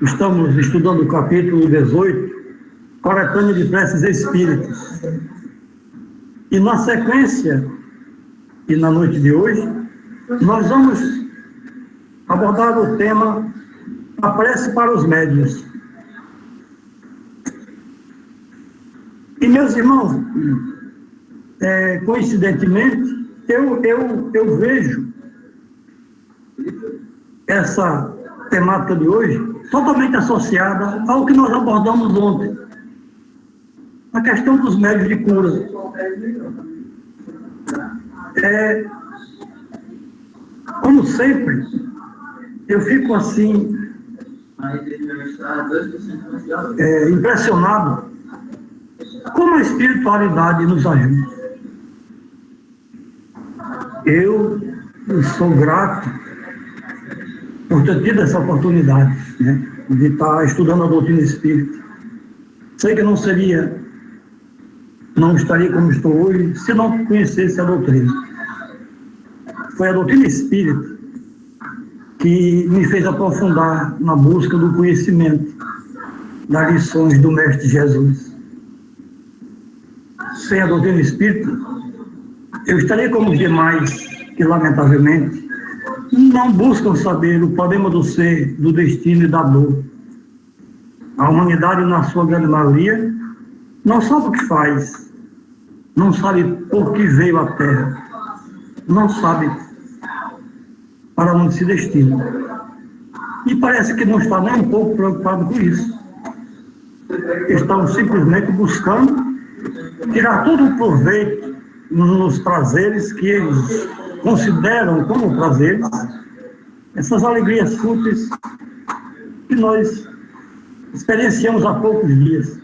Estamos estudando o capítulo 18, Coletânea de Preces Espíritas. E na sequência, e na noite de hoje, nós vamos abordar o tema A Prece para os Médiuns. E, meus irmãos, coincidentemente, eu vejo essa temática de hoje totalmente associada ao que nós abordamos ontem, a questão dos médios de cura. Como sempre, eu fico assim impressionado como a espiritualidade nos ajuda. Eu sou grato por ter tido essa oportunidade, né, de estar estudando a doutrina espírita. Sei que não estaria como estou hoje se não conhecesse a doutrina. Foi a doutrina espírita que me fez aprofundar na busca do conhecimento das lições do Mestre Jesus. Sem a doutrina espírita, eu estaria como os demais que, lamentavelmente, não buscam saber o problema do ser, do destino e da dor. A humanidade, na sua grande maioria, não sabe o que faz, não sabe por que veio à Terra, não sabe para onde se destina. E parece que não está nem um pouco preocupado com isso. Estão simplesmente buscando tirar todo o proveito nos prazeres que eles consideram como prazeres, essas alegrias fúteis que nós experienciamos há poucos dias.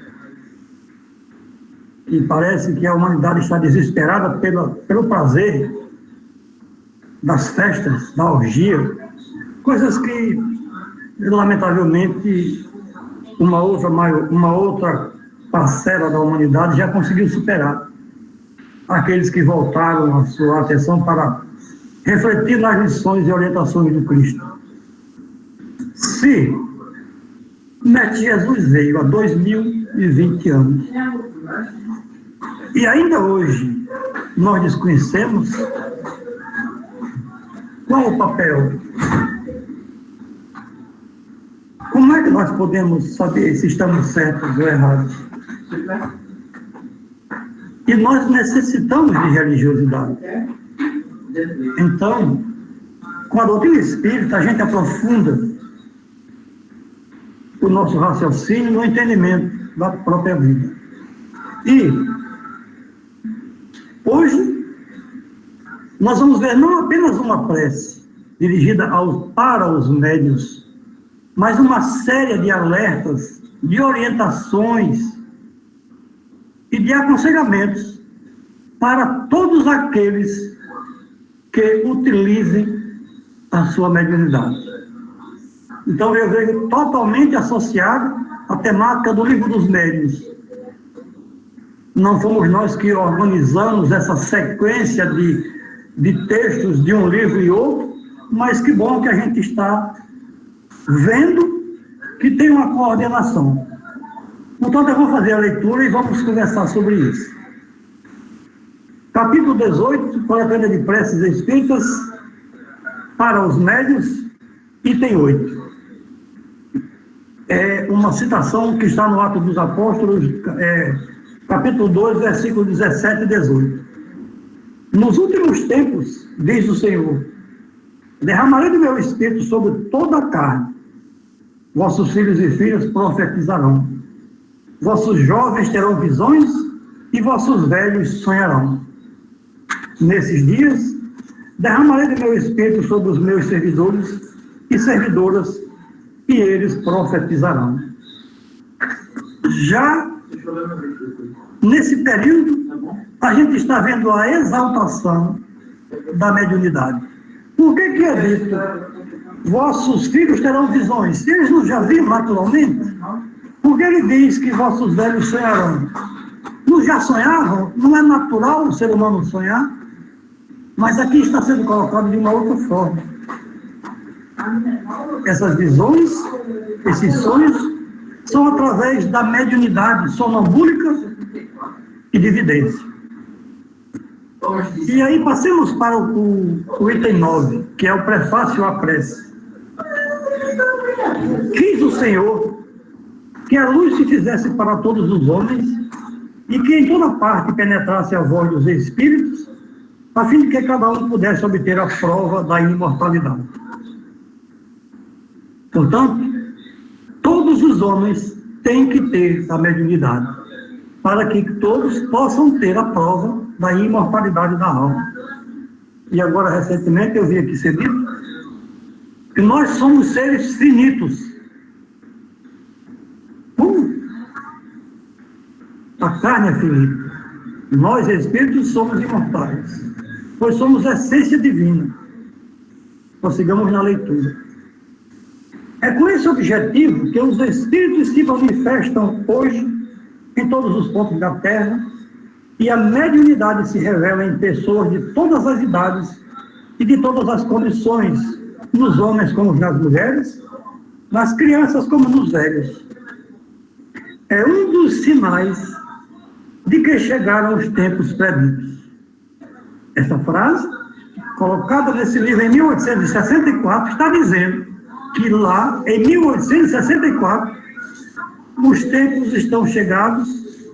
E parece que a humanidade está desesperada pelo prazer das festas, da orgia, coisas que, lamentavelmente, uma outra parcela da humanidade já conseguiu superar. Aqueles que voltaram a sua atenção para refletir nas lições e orientações do Cristo. Se o Mestre Jesus veio há 2020 anos e ainda hoje nós desconhecemos qual o papel, como é que nós podemos saber se estamos certos ou errados? E nós necessitamos de religiosidade. Então, com a doutrina espírita, a gente aprofunda o nosso raciocínio no entendimento da própria vida. E hoje nós vamos ver não apenas uma prece dirigida para os médiuns, mas uma série de alertas, de orientações e de aconselhamentos para todos aqueles que utilizem a sua mediunidade. Então eu vejo totalmente associado à temática do Livro dos Médiuns. Não fomos nós que organizamos essa sequência de textos de um livro e outro, mas que bom que a gente está vendo que tem uma coordenação. Portanto, eu vou fazer a leitura e vamos conversar sobre isso. Capítulo 18, Coletânea de Preces Espíritas para os Médiuns, item 8. É uma citação que está no Atos dos Apóstolos, capítulo 2, versículos 17 e 18. Nos últimos tempos, diz o Senhor, derramarei do meu Espírito sobre toda a carne. Vossos filhos e filhas profetizarão. Vossos jovens terão visões e vossos velhos sonharão. Nesses dias, derramarei do meu Espírito sobre os meus servidores e servidoras, e eles profetizarão. Já nesse período, a gente está vendo a exaltação da mediunidade. Por que é dito, vossos filhos terão visões? Eles não já viram naturalmente? Porque ele diz que vossos velhos sonharão. Não já sonhavam? Não é natural o ser humano sonhar? Mas aqui está sendo colocado de uma outra forma. Essas visões Esses sonhos são através da mediunidade sonambúlica e de vidência. E aí passemos para o item 9, que é o prefácio à prece. Quis o Senhor que a luz se fizesse para todos os homens e que em toda parte penetrasse a voz dos espíritos, a fim de que cada um pudesse obter a prova da imortalidade. Portanto, todos os homens têm que ter a mediunidade, para que todos possam ter a prova da imortalidade da alma. E agora, recentemente, eu vi aqui ser dito que nós somos seres finitos. A carne é finita. Nós, espíritos, somos imortais, pois somos essência divina. Prossigamos na leitura. É com esse objetivo que os espíritos se manifestam hoje em todos os pontos da Terra, e a mediunidade se revela em pessoas de todas as idades e de todas as condições, nos homens como nas mulheres, nas crianças como nos velhos. É um dos sinais de que chegaram os tempos preditos. Essa frase, colocada nesse livro em 1864, está dizendo que lá, em 1864, os tempos estão chegados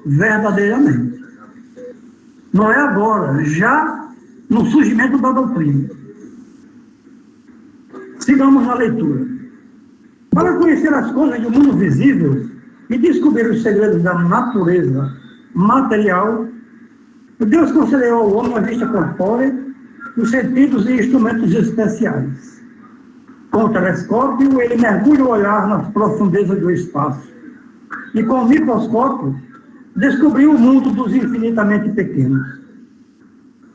verdadeiramente. Não é agora, já no surgimento da doutrina. Sigamos na leitura. Para conhecer as coisas do mundo visível e descobrir os segredos da natureza material, Deus concedeu ao homem a vista corpórea, os sentidos e instrumentos especiais. Com o telescópio, ele mergulha o olhar nas profundezas do espaço. E com o microscópio, descobriu o mundo dos infinitamente pequenos.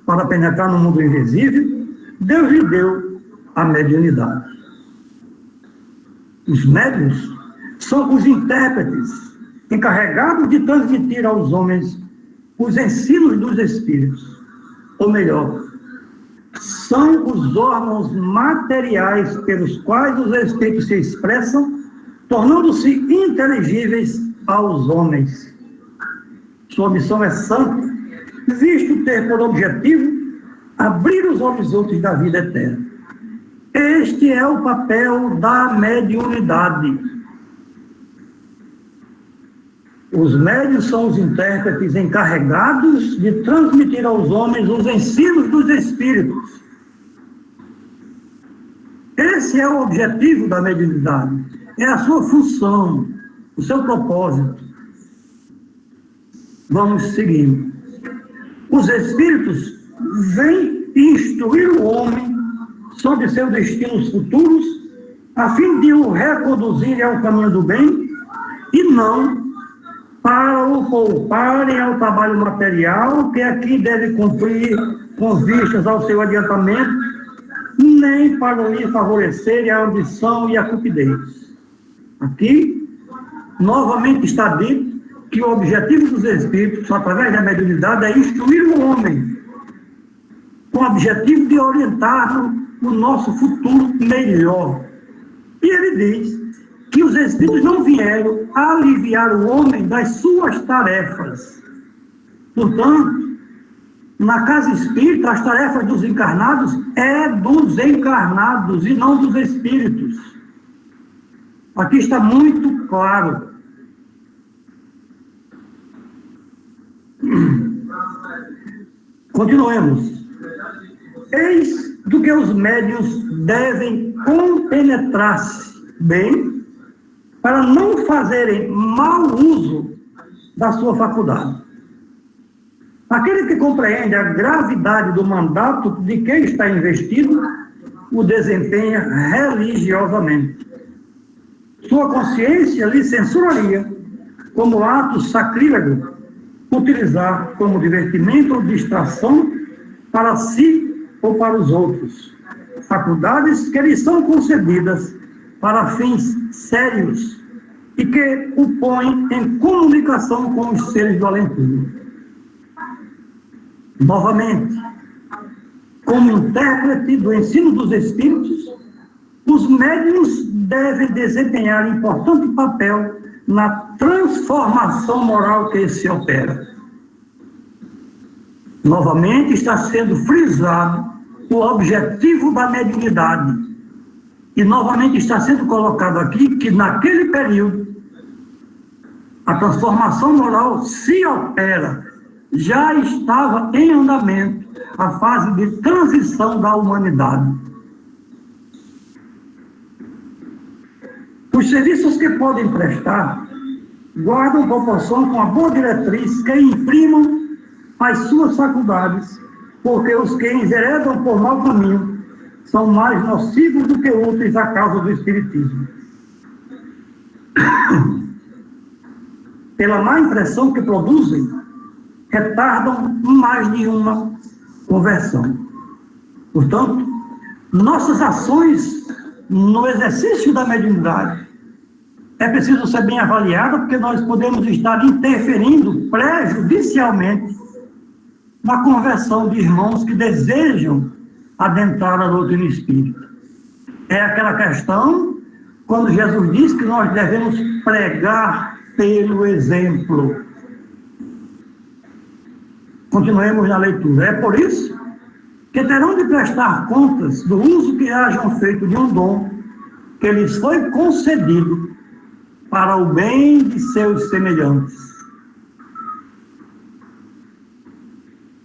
Para penetrar no mundo invisível, Deus lhe deu a mediunidade. Os médiuns são os intérpretes encarregados de transmitir aos homens os ensinos dos espíritos. Ou melhor, são os órgãos materiais pelos quais os espíritos se expressam, tornando-se inteligíveis aos homens. Sua missão é santa, visto ter por objetivo abrir os horizontes da vida eterna. Este é o papel da mediunidade. Os médiuns são os intérpretes encarregados de transmitir aos homens os ensinos dos espíritos. Esse é o objetivo da mediunidade, é a sua função, o seu propósito. Vamos seguindo. Os espíritos vêm instruir o homem sobre seus destinos futuros, a fim de o reconduzirem ao caminho do bem, e não para o pouparem ao trabalho material, que aqui deve cumprir com vistas ao seu adiantamento, nem para lhe favorecerem a ambição e a cupidez. Aqui, novamente está dito que o objetivo dos espíritos, através da mediunidade, é instruir o homem, com o objetivo de orientar o nosso futuro melhor. E ele diz que os espíritos não vieram aliviar o homem das suas tarefas. Portanto, na casa espírita, as tarefas dos encarnados é dos encarnados e não dos espíritos. Aqui está muito claro. Continuemos. Eis do que os médiuns devem compenetrar-se bem, para não fazerem mau uso da sua faculdade. Aquele que compreende a gravidade do mandato de que está investido, o desempenha religiosamente. Sua consciência lhe censuraria, como ato sacrílego, utilizar como divertimento ou distração para si ou para os outros faculdades que lhes são concedidas para fins sérios e que o põem em comunicação com os seres do além-túmulo. Novamente, como intérprete do ensino dos espíritos, os médiuns devem desempenhar importante papel na transformação moral que se opera. Novamente está sendo frisado o objetivo da mediunidade. E novamente está sendo colocado aqui que naquele período a transformação moral se opera, já estava em andamento a fase de transição da humanidade. Os serviços que podem prestar guardam proporção com a boa diretriz que imprimam as suas faculdades, porque os que enveredam por mau caminho são mais nocivos do que úteis à causa do espiritismo. Pela má impressão que produzem, retardam mais de uma conversão. Portanto, nossas ações no exercício da mediunidade é preciso ser bem avaliada, porque nós podemos estar interferindo prejudicialmente na conversão de irmãos que desejam adentrar a doutrina espírita. É aquela questão quando Jesus diz que nós devemos pregar pelo exemplo. Continuemos na leitura. É por isso que terão de prestar contas do uso que hajam feito de um dom que lhes foi concedido para o bem de seus semelhantes.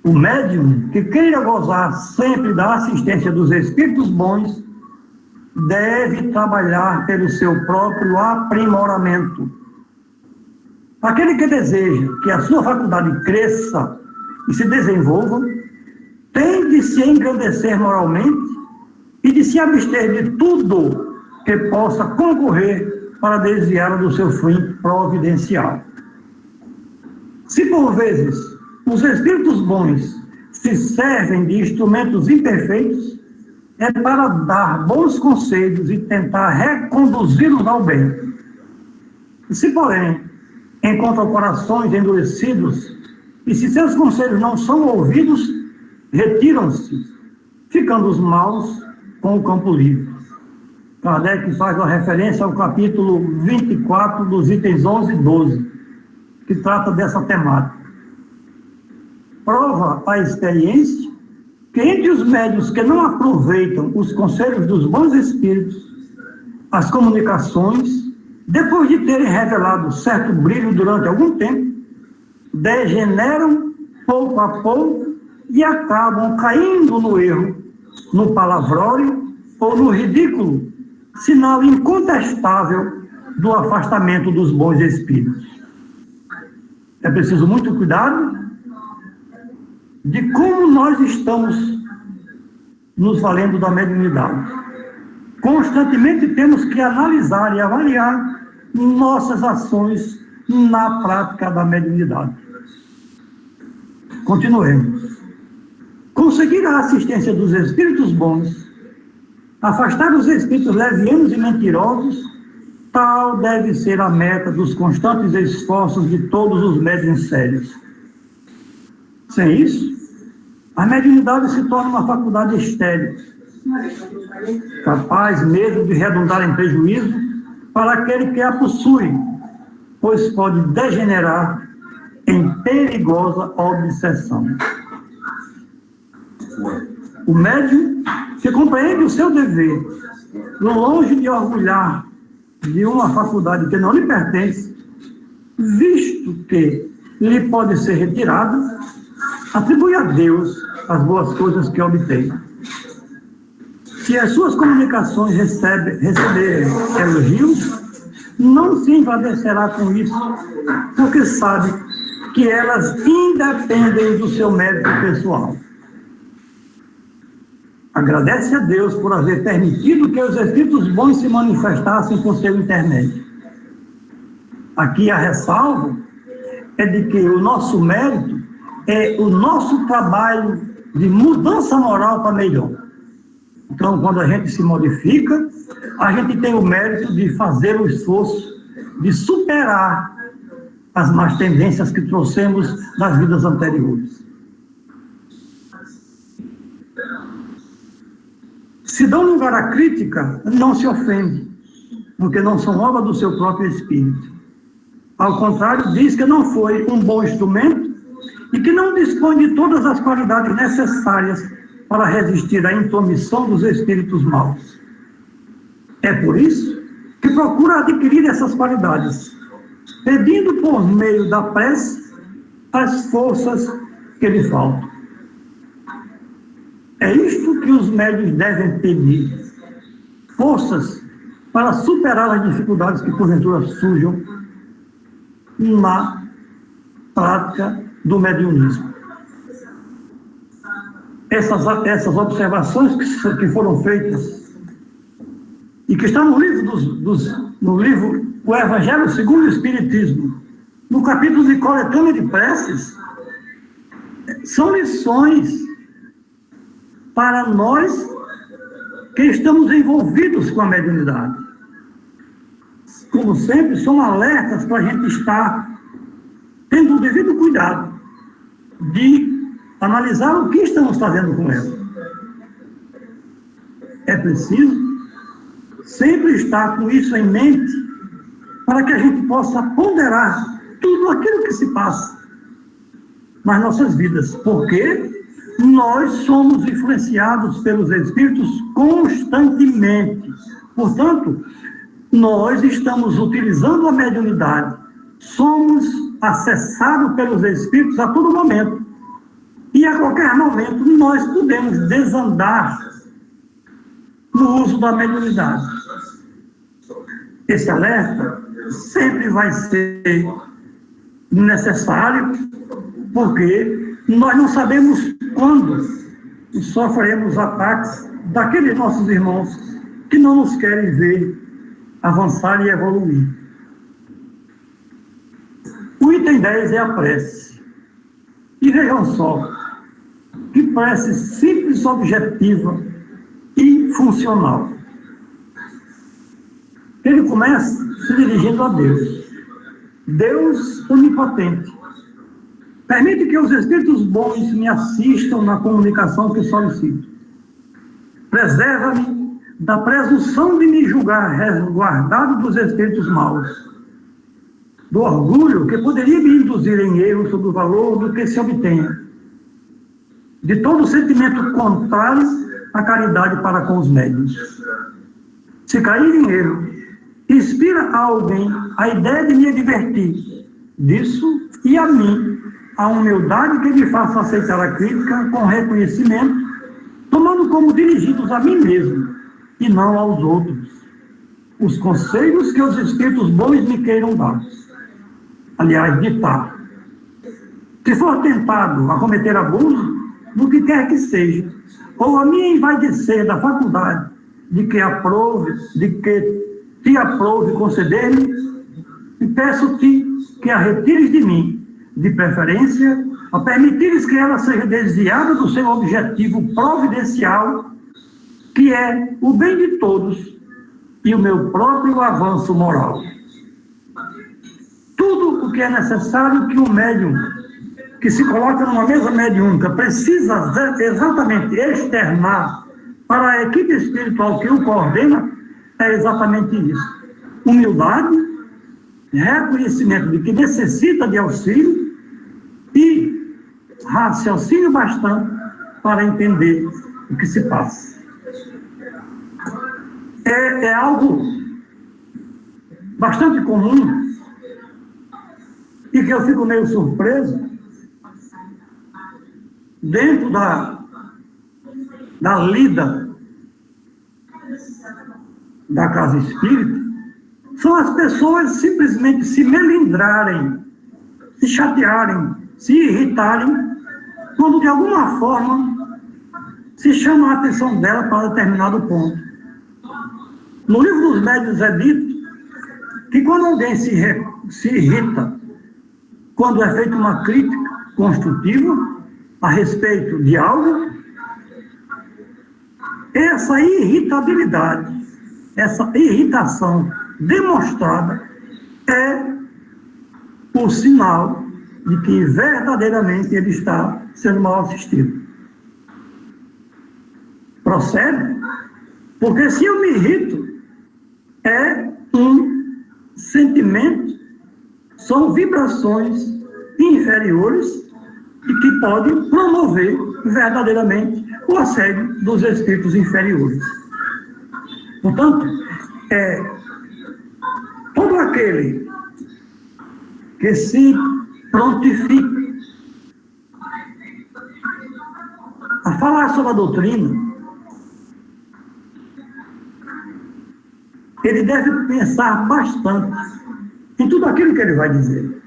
O médium que queira gozar sempre da assistência dos espíritos bons deve trabalhar pelo seu próprio aprimoramento. Aquele que deseja que a sua faculdade cresça e se desenvolva, tem de se engrandecer moralmente e de se abster de tudo que possa concorrer para desviá-la do seu fim providencial. Se por vezes os espíritos bons se servem de instrumentos imperfeitos, é para dar bons conselhos e tentar reconduzi-los ao bem. Se, porém, encontram corações endurecidos, e se seus conselhos não são ouvidos, retiram-se, ficando os maus com o campo livre. Kardec faz uma referência ao capítulo 24, dos itens 11 e 12, que trata dessa temática. Prova a experiência que entre os médiuns que não aproveitam os conselhos dos bons espíritos, as comunicações, depois de terem revelado certo brilho durante algum tempo, degeneram pouco a pouco e acabam caindo no erro, no palavrório ou no ridículo, sinal incontestável do afastamento dos bons espíritos. É preciso muito cuidado de como nós estamos nos valendo da mediunidade. Constantemente temos que analisar e avaliar nossas ações na prática da mediunidade. Continuemos. Conseguir a assistência dos espíritos bons, afastar os espíritos levianos e mentirosos, tal deve ser a meta dos constantes esforços de todos os médiuns sérios. Sem isso, a mediunidade se torna uma faculdade estéril, capaz mesmo de redundar em prejuízo para aquele que a possui, pois pode degenerar em perigosa obsessão. O médium que compreende o seu dever, longe de orgulhar de uma faculdade que não lhe pertence, visto que lhe pode ser retirada, atribui a Deus as boas coisas que obtém. Se as suas comunicações receberem elogios, não se envadecerá com isso, porque sabe que elas independem do seu mérito pessoal. Agradece a Deus por haver permitido que os espíritos bons se manifestassem por seu intermédio. Aqui a ressalva é de que o nosso mérito é o nosso trabalho de mudança moral para melhor. Então, quando a gente se modifica, a gente tem o mérito de fazer o esforço de superar as más tendências que trouxemos das vidas anteriores. Se dão lugar à crítica, não se ofende, porque não são obra do seu próprio espírito. Ao contrário, diz que não foi um bom instrumento e que não dispõe de todas as qualidades necessárias para resistir à intromissão dos espíritos maus. É por isso que procura adquirir essas qualidades, pedindo por meio da prece as forças que lhe faltam. É isto que os médiuns devem pedir: forças para superar as dificuldades que porventura surjam na prática do mediunismo. Essas observações que foram feitas e que estão no livro, no livro O Evangelho segundo o Espiritismo, no capítulo de Coletânea de Preces, são lições para nós que estamos envolvidos com a mediunidade. Como sempre, são alertas para a gente estar tendo o devido cuidado de analisar o que estamos fazendo com ela. É preciso sempre estar com isso em mente para que a gente possa ponderar tudo aquilo que se passa nas nossas vidas, porque nós somos influenciados pelos espíritos constantemente. Portanto, nós estamos utilizando a mediunidade, somos acessados pelos espíritos a todo momento. E a qualquer momento nós podemos desandar no uso da mediunidade. Esse alerta sempre vai ser necessário, porque nós não sabemos quando sofreremos ataques daqueles nossos irmãos que não nos querem ver avançar e evoluir. O item 10 é a prece. E vejam só, que prece simples, objetiva e funcional. Ele começa se dirigindo a Deus. Deus onipotente, permite que os espíritos bons me assistam na comunicação que solicito. Preserva-me da presunção de me julgar resguardado dos espíritos maus, do orgulho que poderia me induzir em erro sobre o valor do que se obtenha, de todo sentimento contrário à caridade para com os médiuns. Se cair em erro, inspira a alguém a ideia de me advertir disso e a mim a humildade que me faça aceitar a crítica com reconhecimento, tomando como dirigidos a mim mesmo e não aos outros os conselhos que os espíritos bons me queiram dar. Aliás, ditar. Se for tentado a cometer abuso, do que quer que seja, ou a mim envaidecer da faculdade de que te aprove conceder-me, e peço-te que a retires de mim, de preferência, a permitires que ela seja desviada do seu objetivo providencial, que é o bem de todos e o meu próprio avanço moral. Tudo o que é necessário que o médium que se coloca numa mesa mediúnica precisa exatamente externar para a equipe espiritual que o coordena é exatamente isso. Humildade, reconhecimento de que necessita de auxílio e raciocínio bastante para entender o que se passa. É algo bastante comum e que eu fico meio surpreso dentro da lida da casa espírita, são as pessoas simplesmente se melindrarem, se chatearem, se irritarem, quando de alguma forma se chama a atenção dela para determinado ponto. No livro dos médiuns é dito que quando alguém se irrita, quando é feita uma crítica construtiva a respeito de algo, essa irritabilidade, essa irritação demonstrada é o sinal de que verdadeiramente ele está sendo mal assistido. Procede, porque se eu me irrito, é um sentimento, são vibrações inferiores e que podem promover verdadeiramente o assédio dos espíritos inferiores. Portanto, todo aquele que se prontifica a falar sobre a doutrina, ele deve pensar bastante em tudo aquilo que ele vai dizer.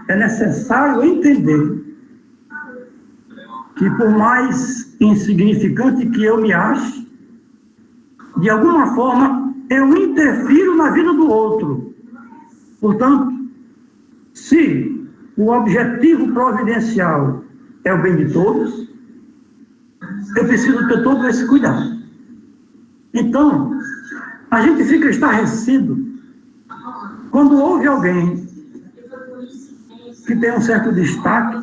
É necessário entender que, por mais insignificante que eu me ache, de alguma forma eu interfiro na vida do outro. Portanto, se o objetivo providencial é o bem de todos, eu preciso ter todo esse cuidado. Então, a gente fica estarrecido quando ouve alguém que tem um certo destaque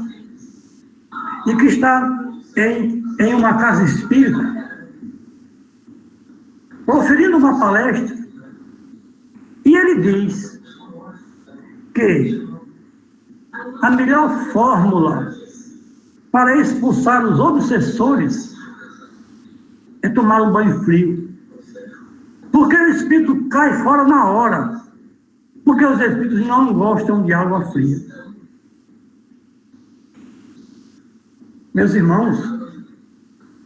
e que está em uma casa espírita, proferindo uma palestra, e ele diz que a melhor fórmula para expulsar os obsessores é tomar um banho frio. Porque o espírito cai fora na hora. Porque os espíritos não gostam de água fria. Meus irmãos,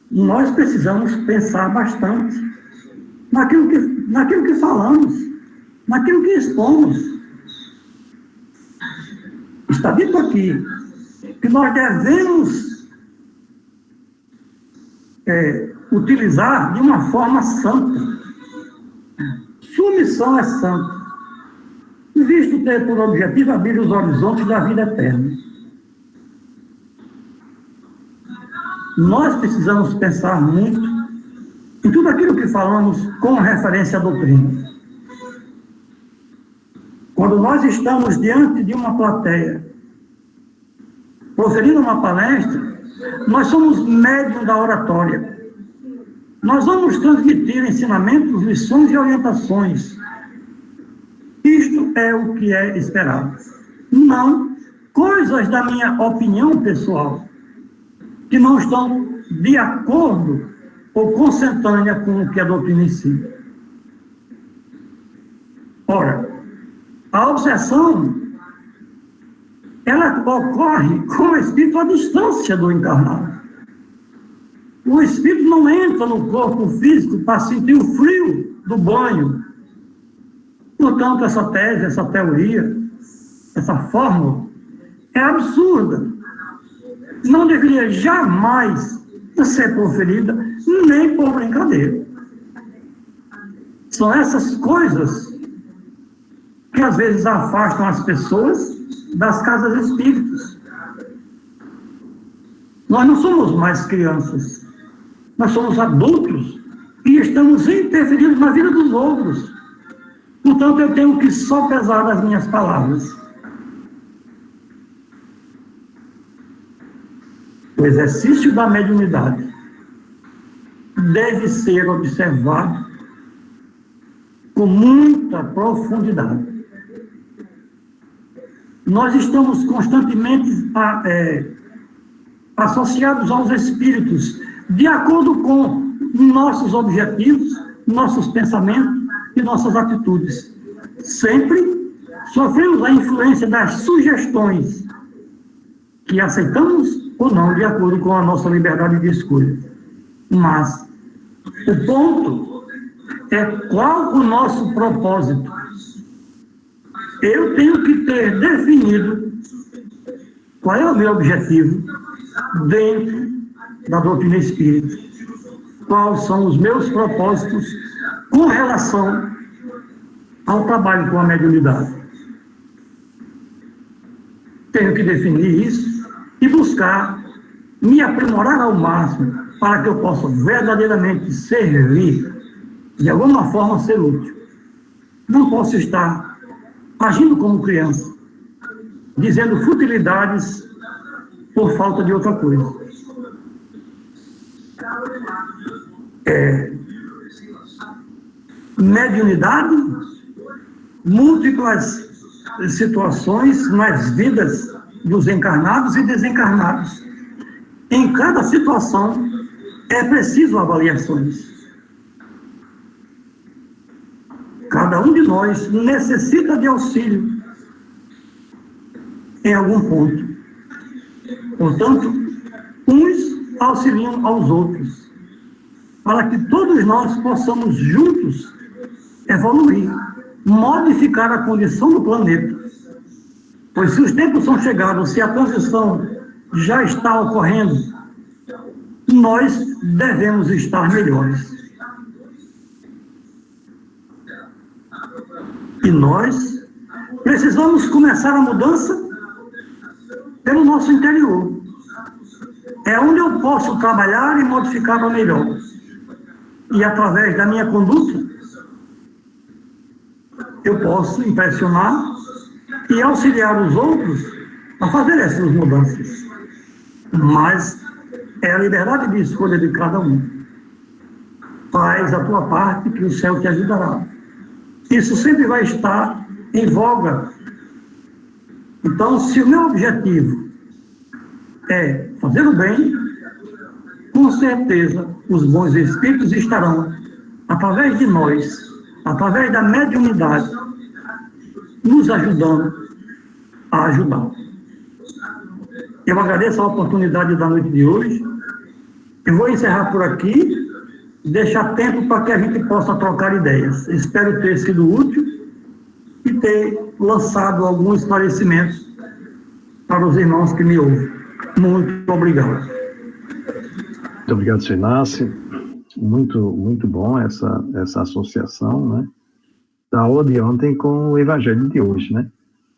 nós precisamos pensar bastante naquilo que falamos, naquilo que expomos. Está dito aqui que nós devemos utilizar de uma forma santa. Sua missão é santa, visto ter por objetivo abrir os horizontes da vida eterna. Nós precisamos pensar muito em tudo aquilo que falamos com referência à doutrina. Quando nós estamos diante de uma plateia, proferindo uma palestra, nós somos médium da oratória. Nós vamos transmitir ensinamentos, lições e orientações. Isto é o que é esperado. Não coisas da minha opinião pessoal, que não estão de acordo ou consentânea com o que a doutrina ensina. Ora, a obsessão, ela ocorre com o espírito à distância do encarnado. O espírito não entra no corpo físico para sentir o frio do banho. Portanto, essa tese, essa teoria, essa fórmula é absurda. Não deveria jamais ser proferida, nem por brincadeira. São essas coisas que às vezes afastam as pessoas das casas espíritas. Nós não somos mais crianças. Nós somos adultos e estamos interferindo na vida dos outros. Portanto, eu tenho que só pesar as minhas palavras. O exercício da mediunidade deve ser observado com muita profundidade. Nós estamos constantemente associados aos espíritos, de acordo com nossos objetivos, nossos pensamentos e nossas atitudes. Sempre sofremos a influência das sugestões que aceitamos ou não, de acordo com a nossa liberdade de escolha. Mas o ponto é qual o nosso propósito. Eu tenho que ter definido qual é o meu objetivo dentro da doutrina espírita. Quais são os meus propósitos com relação ao trabalho com a mediunidade. Tenho que definir isso e buscar me aprimorar ao máximo para que eu possa verdadeiramente servir, de alguma forma ser útil. Não posso estar agindo como criança, dizendo futilidades por falta de outra coisa. mediunidade, múltiplas situações nas vidas dos encarnados e desencarnados. Em cada situação é preciso avaliações. Cada um de nós necessita de auxílio em algum ponto. Portanto, uns auxiliam aos outros, para que todos nós possamos juntos evoluir, modificar a condição do planeta. Pois se os tempos são chegados, se a transição já está ocorrendo, nós devemos estar melhores. E nós precisamos começar a mudança pelo nosso interior. É onde eu posso trabalhar e modificar para melhor. E através da minha conduta, eu posso impressionar e auxiliar os outros a fazer essas mudanças. Mas é a liberdade de escolha de cada um. Faz a tua parte que o céu te ajudará. Isso sempre vai estar em voga. Então, se o meu objetivo é fazer o bem, com certeza os bons espíritos estarão, através de nós, através da mediunidade, nos ajudando a ajudar. Eu agradeço a oportunidade da noite de hoje. Eu vou encerrar por aqui, deixar tempo para que a gente possa trocar ideias. Espero ter sido útil e ter lançado algum esclarecimento para os irmãos que me ouvem. Muito obrigado. Muito obrigado, Sr. Inácio. Muito bom essa associação, né, da aula de ontem com o evangelho de hoje, né?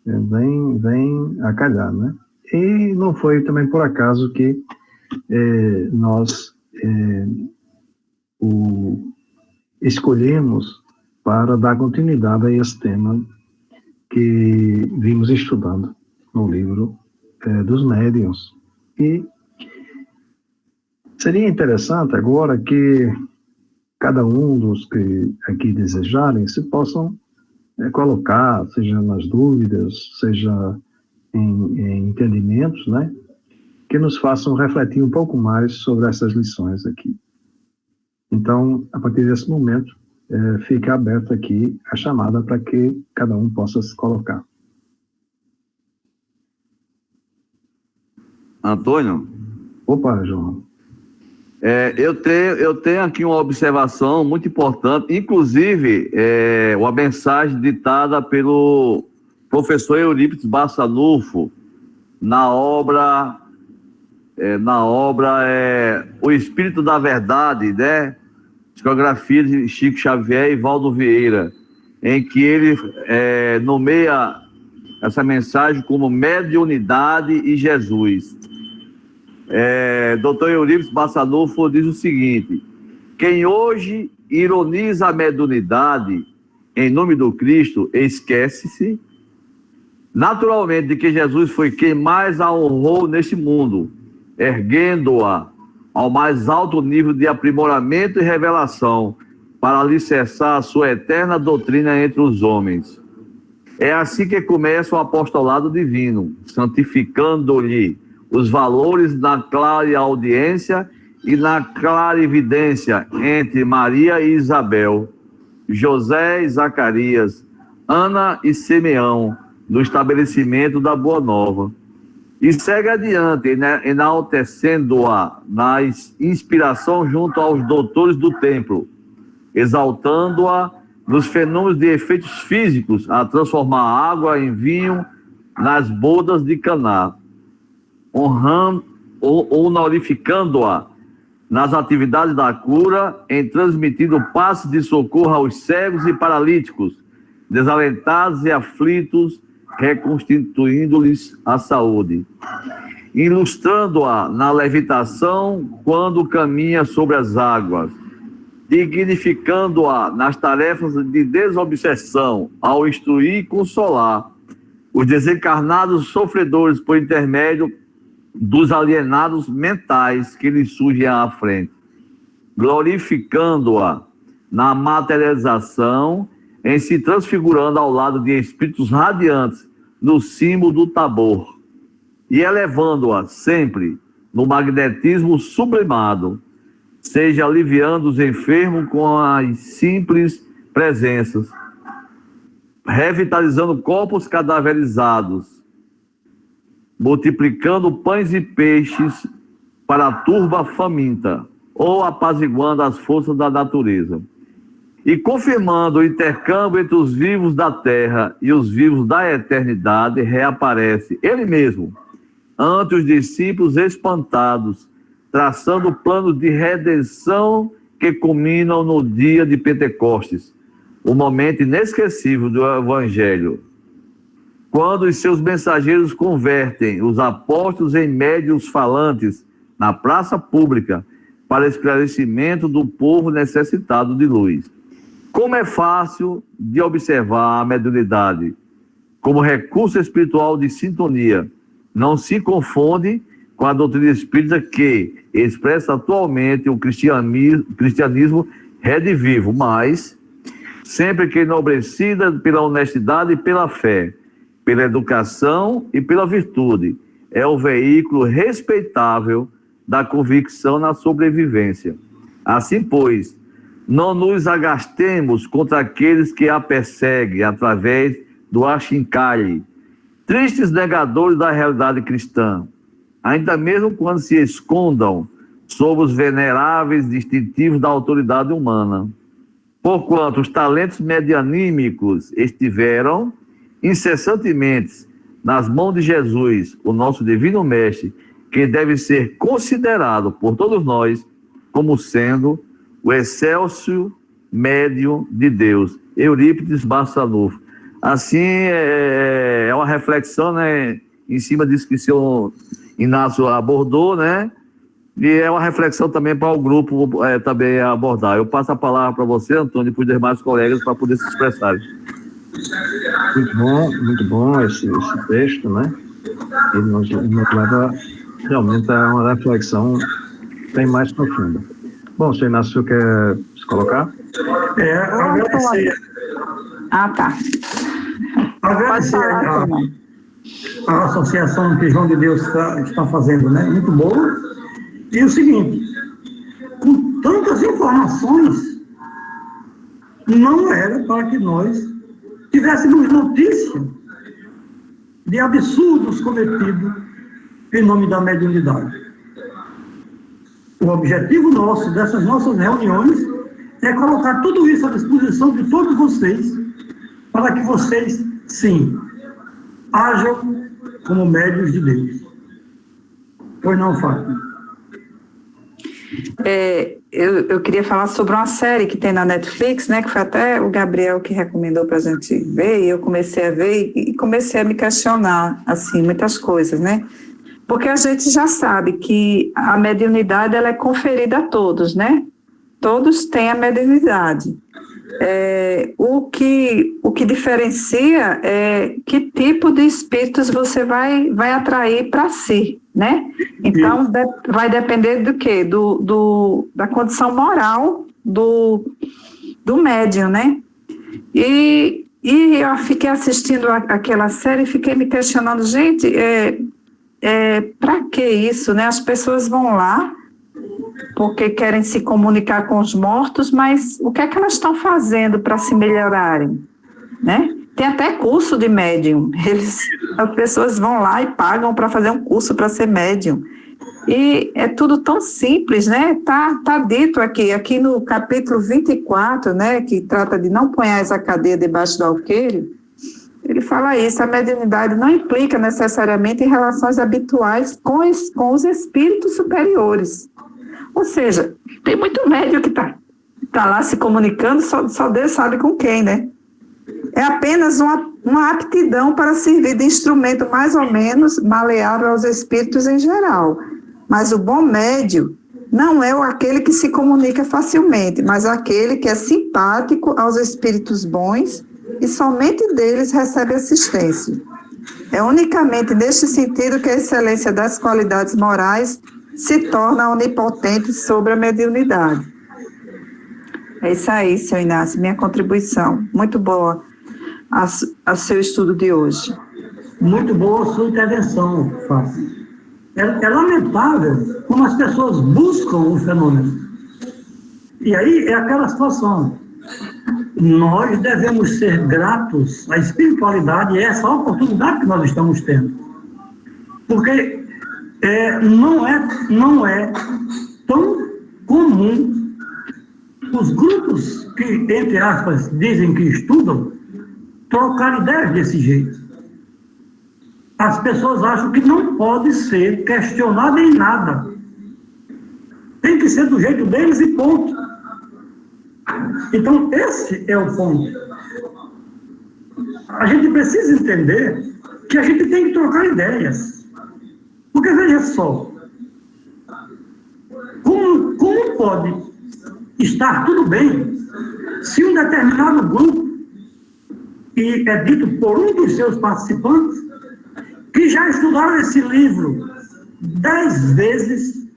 Vem a calhar, né? E não foi também por acaso que nós escolhemos para dar continuidade a esse tema que vimos estudando no livro dos médiuns. E seria interessante agora que cada um dos que aqui desejarem se possam colocar, seja nas dúvidas, seja em entendimentos, né, que nos façam refletir um pouco mais sobre essas lições aqui. Então, a partir desse momento, fica aberta aqui a chamada para que cada um possa se colocar. Antônio? Opa, João. Eu tenho aqui uma observação muito importante, inclusive uma mensagem ditada pelo professor Eurípides Barçanufo na obra O Espírito da Verdade, né? Psicografia de Chico Xavier e Valdo Vieira, em que ele nomeia essa mensagem como mediunidade e Jesus. Dr. Eurípides Barçanufo diz o seguinte: quem hoje ironiza a mediunidade em nome do Cristo, esquece-se naturalmente de que Jesus foi quem mais a honrou neste mundo, erguendo-a ao mais alto nível de aprimoramento e revelação, para alicerçar a sua eterna doutrina entre os homens. É assim que começa o apostolado divino, santificando-lhe os valores na clara audiência e na clarividência entre Maria e Isabel, José e Zacarias, Ana e Simeão, no estabelecimento da Boa Nova. E segue adiante, enaltecendo-a na inspiração junto aos doutores do templo, exaltando-a nos fenômenos de efeitos físicos, a transformar água em vinho nas bodas de Caná, honorificando-a nas atividades da cura, em transmitindo passes de socorro aos cegos e paralíticos, desalentados e aflitos, reconstituindo-lhes a saúde, ilustrando-a na levitação quando caminha sobre as águas, dignificando-a nas tarefas de desobsessão, ao instruir e consolar os desencarnados sofredores por intermédio dos alienados mentais que lhes surgem à frente, glorificando-a na materialização, em se transfigurando ao lado de espíritos radiantes no cimo do Tabor, e elevando-a sempre no magnetismo sublimado, seja aliviando os enfermos com as simples presenças, revitalizando corpos cadaverizados, multiplicando pães e peixes para a turba faminta, ou apaziguando as forças da natureza, e confirmando o intercâmbio entre os vivos da terra e os vivos da eternidade, reaparece ele mesmo ante os discípulos espantados, traçando planos de redenção que culminam no dia de Pentecostes, o momento inesquecível do Evangelho, quando os seus mensageiros convertem os apóstolos em médiuns falantes na praça pública para esclarecimento do povo necessitado de luz. Como é fácil de observar a mediunidade como recurso espiritual de sintonia. Não se confunde com a doutrina espírita que expressa atualmente o cristianismo redivivo, mas sempre que enobrecida pela honestidade e pela fé, pela educação e pela virtude, é o veículo respeitável da convicção na sobrevivência. Assim, pois, não nos agastemos contra aqueles que a perseguem através do achincalhe, tristes negadores da realidade cristã, ainda mesmo quando se escondam sob os veneráveis distintivos da autoridade humana. Porquanto os talentos medianímicos estiveram incessantemente nas mãos de Jesus, o nosso divino mestre, que deve ser considerado por todos nós como sendo o excelso médium de Deus, Eurípides Barçanufo. Assim, é uma reflexão, né, em cima disso que o senhor Inácio abordou, né, e é uma reflexão também para o grupo também abordar. Eu passo a palavra para você, Antônio, e para os demais colegas para poder se expressar. Muito bom esse texto, né? Ele nos leva realmente a uma reflexão bem mais profunda. Bom, senhor Inácio, quer se colocar? Agradecer. Tá. Agradecer a associação que João de Deus está fazendo, né? Muito boa. E o seguinte, com tantas informações, não era para que nós tivéssemos notícia de absurdos cometidos em nome da mediunidade. O objetivo nosso, dessas nossas reuniões, é colocar tudo isso à disposição de todos vocês, para que vocês, sim, hajam como médiuns de Deus. Pois não, Fátima? Eu queria falar sobre uma série que tem na Netflix, né, que foi até o Gabriel que recomendou para a gente ver, e eu comecei a ver e comecei a me questionar, assim, muitas coisas, né? Porque a gente já sabe que a mediunidade ela é conferida a todos, né? Todos têm a mediunidade. O que diferencia é que tipo de espíritos você vai atrair para si, né? Então, vai depender do quê? Da condição moral do médium, né? E eu fiquei assistindo aquela série e fiquei me questionando, gente, para que isso, né? As pessoas vão lá porque querem se comunicar com os mortos, mas o que é que elas estão fazendo para se melhorarem, né? Tem até curso de médium, as pessoas vão lá e pagam para fazer um curso para ser médium, e é tudo tão simples, né? Tá dito aqui no capítulo 24, né, que trata de não ponhais a cadeia debaixo do alqueire, ele fala isso, a mediunidade não implica necessariamente em relações habituais com os espíritos superiores. Ou seja, tem muito médium que tá lá se comunicando, só Deus sabe com quem, né? É apenas uma aptidão para servir de instrumento mais ou menos maleável aos espíritos em geral. Mas o bom médium não é aquele que se comunica facilmente, mas aquele que é simpático aos espíritos bons e somente deles recebe assistência. É unicamente neste sentido que a excelência das qualidades morais se torna onipotente sobre a mediunidade. É isso aí, seu Inácio, minha contribuição. Muito boa ao seu estudo de hoje. Muito boa a sua intervenção, Fábio. É lamentável como as pessoas buscam o fenômeno. E aí é aquela situação. Nós devemos ser gratos à espiritualidade e essa oportunidade que nós estamos tendo. Porque não é tão comum os grupos que, entre aspas, dizem que estudam, trocar ideias desse jeito. As pessoas acham que não pode ser questionado em nada. Tem que ser do jeito deles e ponto. Então, esse é o ponto. A gente precisa entender que a gente tem que trocar ideias. Porque, veja só, como pode estar tudo bem se um determinado grupo, e é dito por um dos seus participantes, que já estudaram esse livro 10 vezes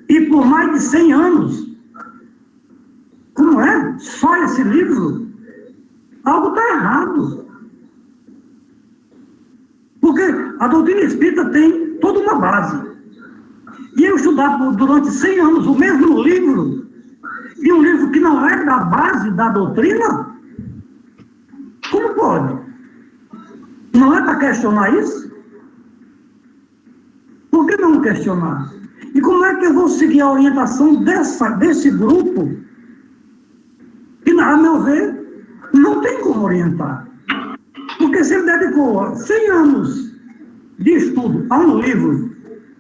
e por mais de 100 anos, como é? Só esse livro? Algo está errado. Porque a doutrina espírita tem toda uma base. E eu estudar durante 100 anos o mesmo livro, e um livro que não é da base da doutrina, como pode? Não é para questionar isso? Por que não questionar? E como é que eu vou seguir a orientação desse grupo, que, a meu ver, não tem como orientar? Porque se ele dedicou 100 anos de estudo a um livro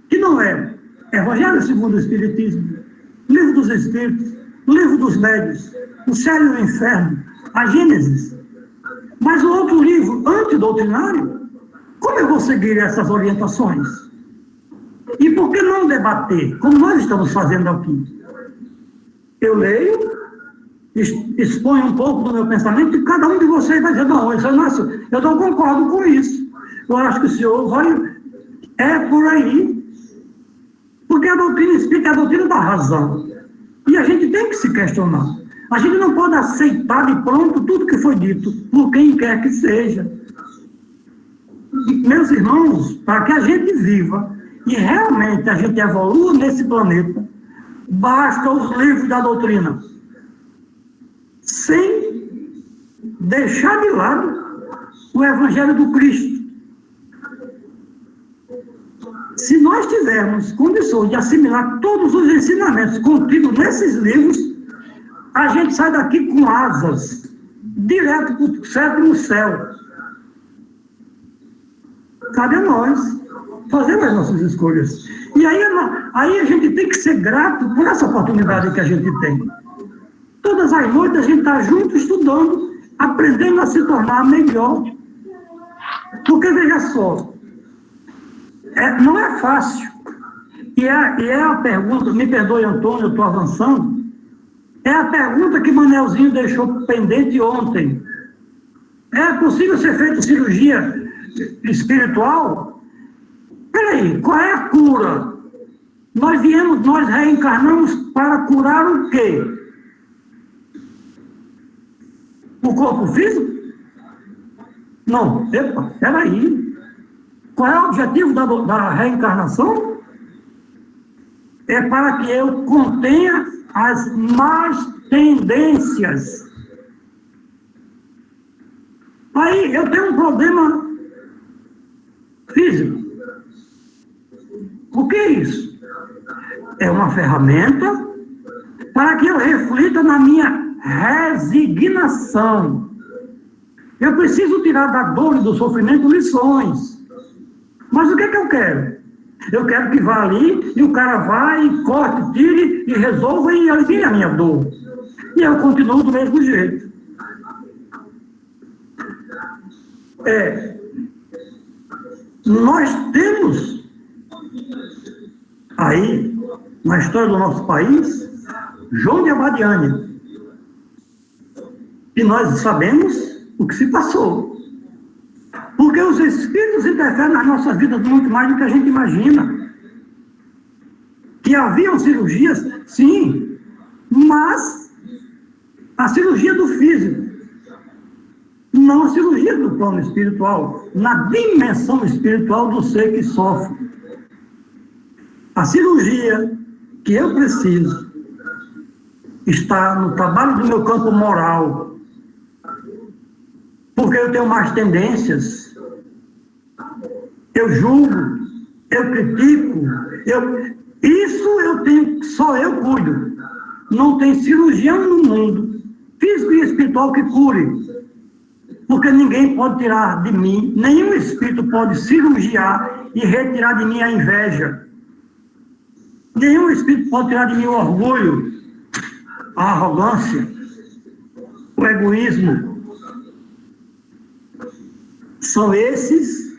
que não é Evangelho segundo o Espiritismo, Livro dos Espíritos, Livro dos Médios, O Céu e o Inferno, a Gênesis, mas o outro livro antidoutrinário, como eu vou seguir essas orientações? E por que não debater, como nós estamos fazendo aqui? Eu leio, exponho um pouco do meu pensamento e cada um de vocês vai dizer, não, Inácio, eu não concordo com isso. Eu acho que o senhor é por aí. Porque a doutrina espírita é a doutrina da razão. E a gente tem que se questionar. A gente não pode aceitar de pronto tudo que foi dito, por quem quer que seja. Meus irmãos, para que a gente viva e realmente a gente evolua nesse planeta, basta os livros da doutrina. Sem deixar de lado o Evangelho do Cristo. Se nós tivermos condições de assimilar todos os ensinamentos contidos nesses livros, a gente sai daqui com asas, direto para o sétimo céu. Cabe a nós fazer as nossas escolhas. E aí a gente tem que ser grato por essa oportunidade que a gente tem. Todas as noites a gente está junto, estudando, aprendendo a se tornar melhor. Porque, veja só, não é fácil. E é a pergunta, me perdoe, Antônio, eu estou avançando, é a pergunta que Manelzinho deixou pendente ontem. É possível ser feita cirurgia espiritual? Peraí, qual é a cura? Nós reencarnamos para curar o quê? O corpo físico? Não, peraí. Qual é o objetivo da reencarnação? É para que eu contenha as más tendências. Aí eu tenho um problema físico. O que é isso? É uma ferramenta para que eu reflita na minha resignação. Eu preciso tirar da dor e do sofrimento lições. Mas o que é que eu quero? Eu quero que vá ali e o cara vá e corte, tire e resolva e alivie a minha dor. E eu continuo do mesmo jeito. Nós temos aí, na história do nosso país, João de Abadiânia. E nós sabemos o que se passou. Porque os espíritos interferem nas nossas vidas muito mais do que a gente imagina. Que haviam cirurgias, sim, mas A cirurgia do físico, não a cirurgia do plano espiritual, na dimensão espiritual do ser que sofre. A cirurgia que eu preciso está no trabalho do meu campo moral, porque eu tenho mais tendências, eu julgo, eu critico, isso eu tenho, só eu cuido. Não tem cirurgião no mundo, físico e espiritual, que cure. Porque ninguém pode tirar de mim, nenhum espírito pode cirurgiar e retirar de mim a inveja. Nenhum espírito pode tirar de mim o orgulho, a arrogância, o egoísmo. São esses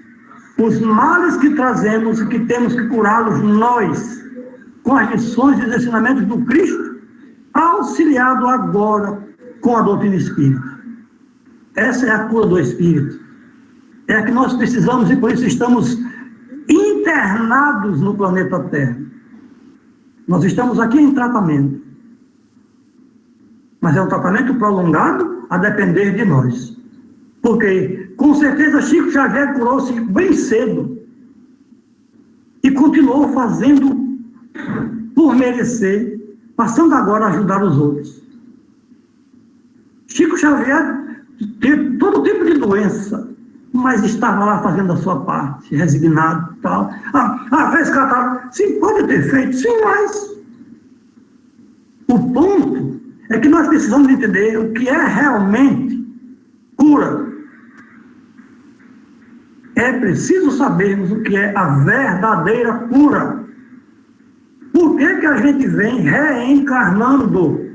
os males que trazemos e que temos que curá-los nós, com as lições e os ensinamentos do Cristo, auxiliado agora com a doutrina espírita. Essa é a cura do espírito. É a que nós precisamos e por isso estamos internados no planeta Terra. Nós estamos aqui em tratamento. Mas é um tratamento prolongado a depender de nós. Porque, com certeza, Chico Xavier curou-se bem cedo e continuou fazendo por merecer, passando agora a ajudar os outros. Chico Xavier teve todo tipo de doença, mas estava lá fazendo a sua parte, resignado e tal. Fez catarro. Sim, pode ter feito, sim, mas o ponto é que nós precisamos entender o que é realmente cura. É preciso sabermos o que é a verdadeira cura. Por que a gente vem reencarnando?